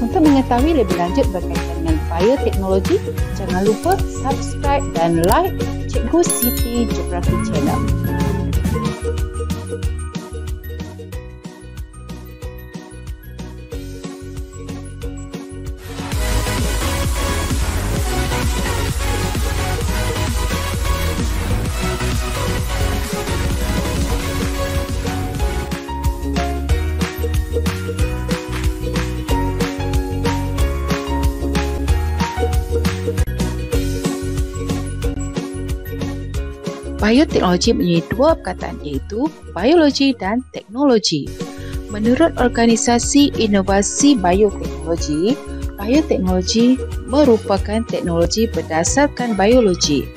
Untuk mengetahui lebih lanjut berkaitan dengan bioteknologi, jangan lupa subscribe dan like Cikgu Siti Geografi Channel. Bioteknologi mempunyai dua perkataan iaitu biologi dan teknologi. Menurut Organisasi Inovasi Bioteknologi, bioteknologi merupakan teknologi berdasarkan biologi.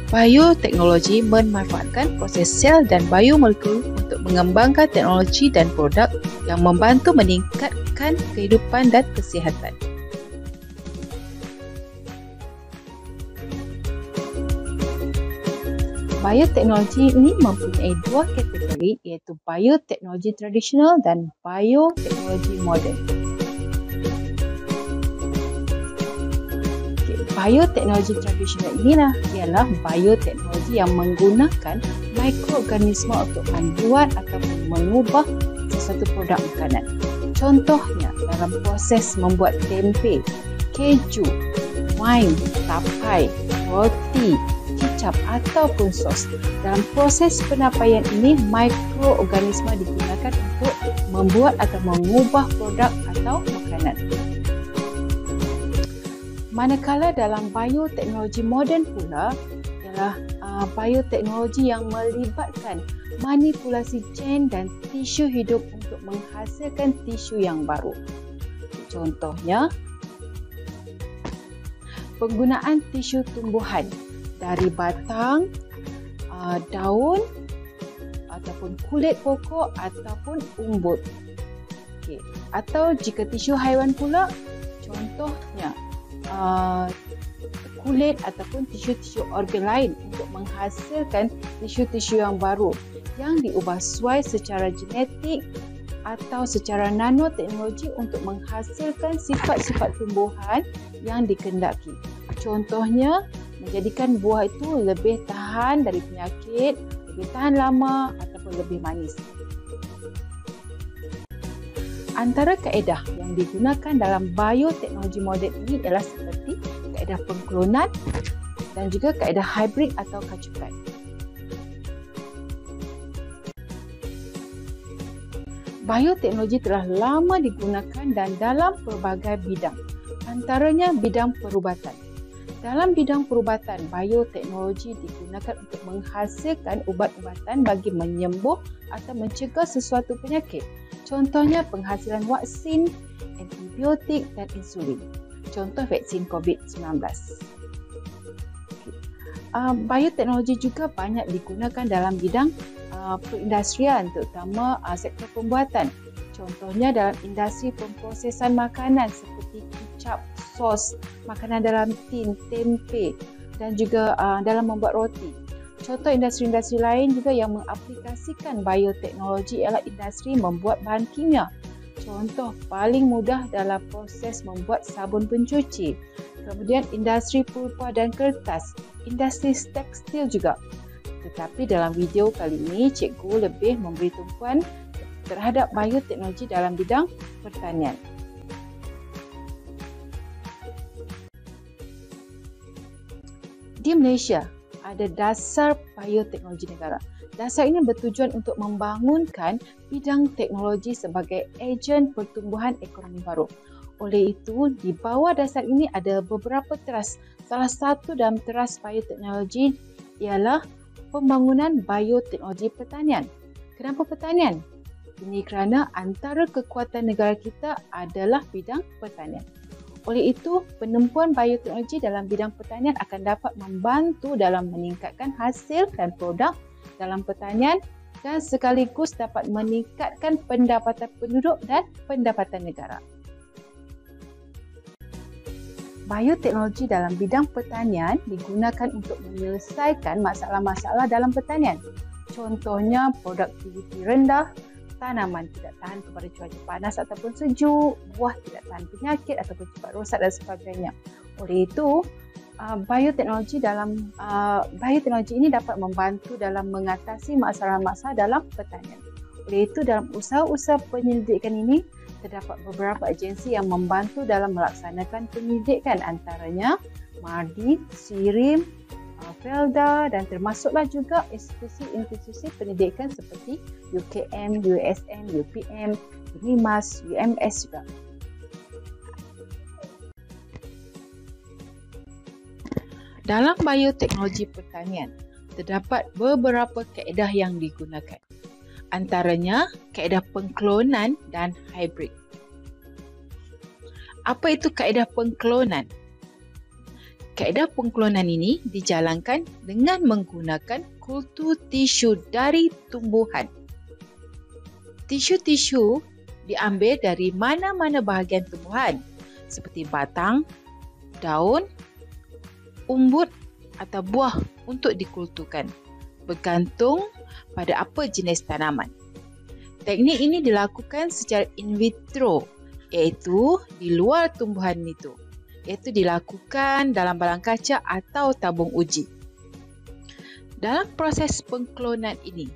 Bioteknologi memanfaatkan proses sel dan biomolekul untuk mengembangkan teknologi dan produk yang membantu meningkatkan kehidupan dan kesihatan. Bioteknologi ini mempunyai dua kategori iaitu bioteknologi tradisional dan bioteknologi moden. Bioteknologi tradisional inilah ialah bioteknologi yang menggunakan mikroorganisma untuk membuat ataupun mengubah sesuatu produk makanan. Contohnya dalam proses membuat tempe, keju, wine, tapai, roti, kicap ataupun sos. Dalam proses penapaian ini, mikroorganisma digunakan untuk membuat atau mengubah produk atau makanan. Manakala dalam bioteknologi moden pula ialah bioteknologi yang melibatkan manipulasi gen dan tisu hidup untuk menghasilkan tisu yang baru. Contohnya, penggunaan tisu tumbuhan dari batang, daun ataupun kulit pokok ataupun umbut. Atau jika tisu haiwan pula, contohnya kulit ataupun tisu-tisu organ lain untuk menghasilkan tisu-tisu yang baru yang diubah sesuai secara genetik atau secara nanoteknologi untuk menghasilkan sifat-sifat tumbuhan yang dikehendaki. Contohnya, menjadikan buah itu lebih tahan dari penyakit, lebih tahan lama ataupun lebih manis. Antara kaedah yang digunakan dalam bioteknologi moden ini ialah seperti kaedah pengklonan dan juga kaedah hybrid atau kacukan. Bioteknologi telah lama digunakan dan dalam pelbagai bidang, antaranya bidang perubatan. Dalam bidang perubatan, bioteknologi digunakan untuk menghasilkan ubat-ubatan bagi menyembuh atau mencegah sesuatu penyakit. Contohnya penghasilan vaksin, antibiotik dan insulin. Contoh vaksin COVID-19. Bioteknologi juga banyak digunakan dalam bidang perindustrian, terutama sektor pembuatan. Contohnya dalam industri pemprosesan makanan seperti kicap, sos, makanan dalam tin, tempe dan juga dalam membuat roti. Contoh industri-industri lain juga yang mengaplikasikan bioteknologi ialah industri membuat bahan kimia. Contoh paling mudah dalam proses membuat sabun pencuci. Kemudian industri pulpa dan kertas, industri tekstil juga. Tetapi dalam video kali ini, cikgu lebih memberi tumpuan terhadap bioteknologi dalam bidang pertanian. Di Malaysia, ada dasar bioteknologi negara. Dasar ini bertujuan untuk membangunkan bidang teknologi sebagai ejen pertumbuhan ekonomi baru. Oleh itu, di bawah dasar ini ada beberapa teras. Salah satu dalam teras bioteknologi ialah pembangunan bioteknologi pertanian. Kenapa pertanian? Ini kerana antara kekuatan negara kita adalah bidang pertanian. Oleh itu, penempuan bioteknologi dalam bidang pertanian akan dapat membantu dalam meningkatkan hasil dan produk dalam pertanian dan sekaligus dapat meningkatkan pendapatan penduduk dan pendapatan negara. Bioteknologi dalam bidang pertanian digunakan untuk menyelesaikan masalah-masalah dalam pertanian. Contohnya, produktiviti rendah, tanaman tidak tahan kepada cuaca panas ataupun sejuk, buah tidak tahan penyakit ataupun cepat rosak dan sebagainya. Oleh itu, bioteknologi ini dapat membantu dalam mengatasi masalah-masalah dalam pertanian. Oleh itu, dalam usaha-usaha penyelidikan ini, terdapat beberapa agensi yang membantu dalam melaksanakan penyelidikan, antaranya MARDI, SIRIM, Felda dan termasuklah juga institusi pendidikan seperti UKM, USN, UPM, UNIMAS, UMS juga. Dalam bioteknologi pertanian, terdapat beberapa kaedah yang digunakan. Antaranya kaedah pengklonan dan hybrid. Apa itu kaedah pengklonan? Kaedah pengklonan ini dijalankan dengan menggunakan kultur tisu dari tumbuhan. Tisu-tisu diambil dari mana-mana bahagian tumbuhan seperti batang, daun, umbut atau buah untuk dikulturkan, bergantung pada apa jenis tanaman. Teknik ini dilakukan secara in vitro, iaitu di luar tumbuhan itu, iaitu dilakukan dalam balang kaca atau tabung uji. Dalam proses pengklonan ini,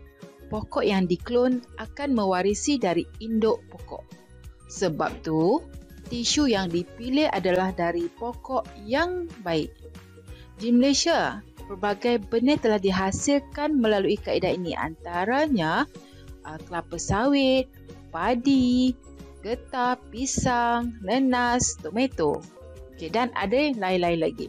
pokok yang diklon akan mewarisi dari induk pokok. Sebab tu, tisu yang dipilih adalah dari pokok yang baik. Di Malaysia, pelbagai benih telah dihasilkan melalui kaedah ini, antaranya kelapa sawit, padi, getah, pisang, nenas, tomato. Dan ada yang lain-lain lagi.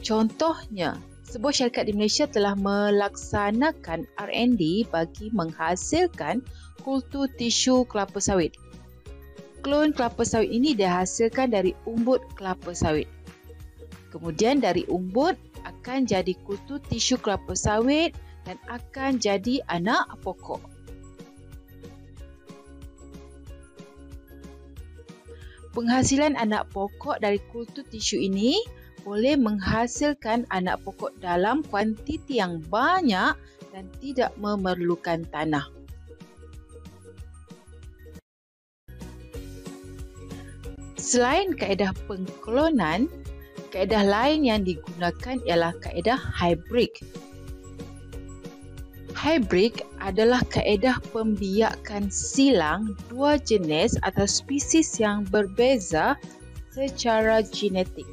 Contohnya, sebuah syarikat di Malaysia telah melaksanakan R&D bagi menghasilkan kultur tisu kelapa sawit. Klon kelapa sawit ini dihasilkan dari umbut kelapa sawit. Kemudian dari umbut akan jadi kultur tisu kelapa sawit dan akan jadi anak pokok. Penghasilan anak pokok dari kultur tisu ini boleh menghasilkan anak pokok dalam kuantiti yang banyak dan tidak memerlukan tanah. Selain kaedah pengklonan, kaedah lain yang digunakan ialah kaedah hybrid. Hybrid adalah kaedah pembiakan silang dua jenis atau spesies yang berbeza secara genetik.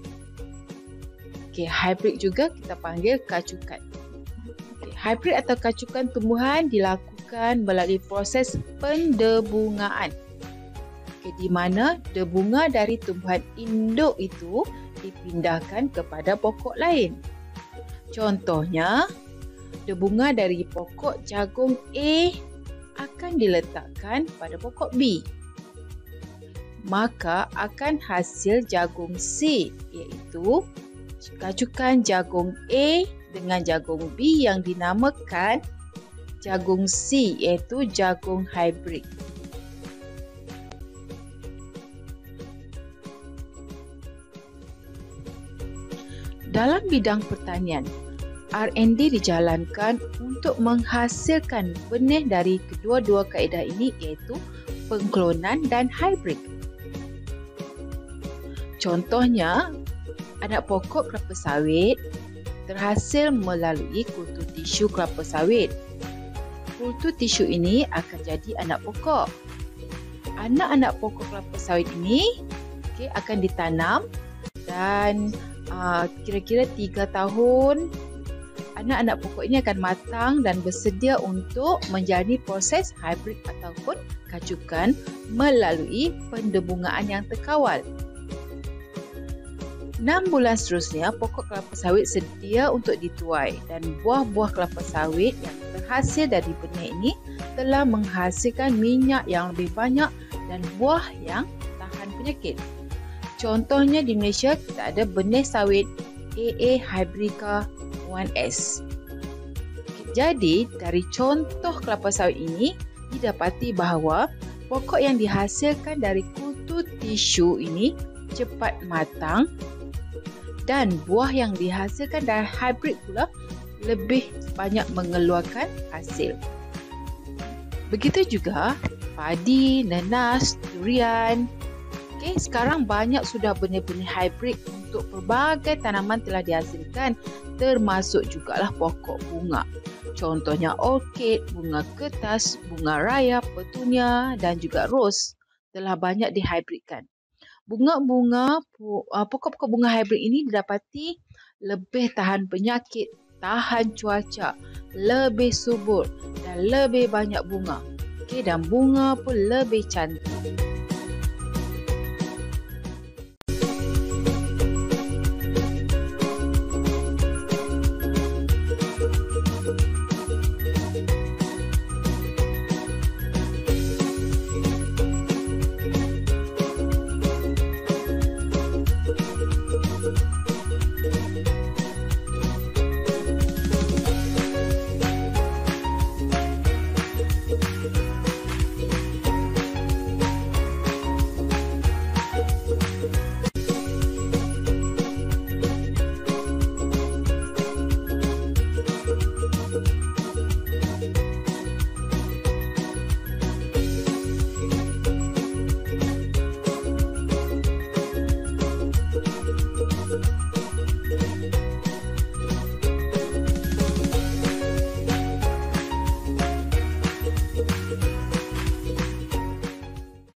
Hybrid juga kita panggil kacukan. Hybrid atau kacukan tumbuhan dilakukan melalui proses pendebungaan. Di mana debunga dari tumbuhan induk itu dipindahkan kepada pokok lain. Contohnya, debunga dari pokok jagung A akan diletakkan pada pokok B. Maka akan hasil jagung C, iaitu kacukan jagung A dengan jagung B yang dinamakan jagung C, iaitu jagung hybrid. Dalam bidang pertanian, R&D dijalankan untuk menghasilkan benih dari kedua-dua kaedah ini, iaitu pengklonan dan hybrid. Contohnya, anak pokok kelapa sawit terhasil melalui kultur tisu kelapa sawit. Kultur tisu ini akan jadi anak pokok. Anak-anak pokok kelapa sawit ini akan ditanam dan kira-kira 3 tahun anak-anak pokok ini akan matang dan bersedia untuk menjalani proses hybrid ataupun kacukan melalui pendebungaan yang terkawal. 6 bulan seterusnya, pokok kelapa sawit sedia untuk dituai dan buah-buah kelapa sawit yang terhasil dari benih ini telah menghasilkan minyak yang lebih banyak dan buah yang tahan penyakit. Contohnya di Malaysia kita ada benih sawit AA Hybrica 1S. Jadi dari contoh kelapa sawit ini didapati bahawa pokok yang dihasilkan dari kutu tisu ini cepat matang dan buah yang dihasilkan dari hybrid pula lebih banyak mengeluarkan hasil. Begitu juga padi, nanas, durian. Okey, sekarang banyak sudah benih-benih hybrid untuk pelbagai tanaman telah dihasilkan, termasuk jugalah pokok bunga. Contohnya orkid, bunga kertas, bunga raya, petunia dan juga ros telah banyak dihybridkan. Pokok-pokok bunga hybrid ini didapati lebih tahan penyakit, tahan cuaca, lebih subur dan lebih banyak bunga. Okey, dan bunga pun lebih cantik.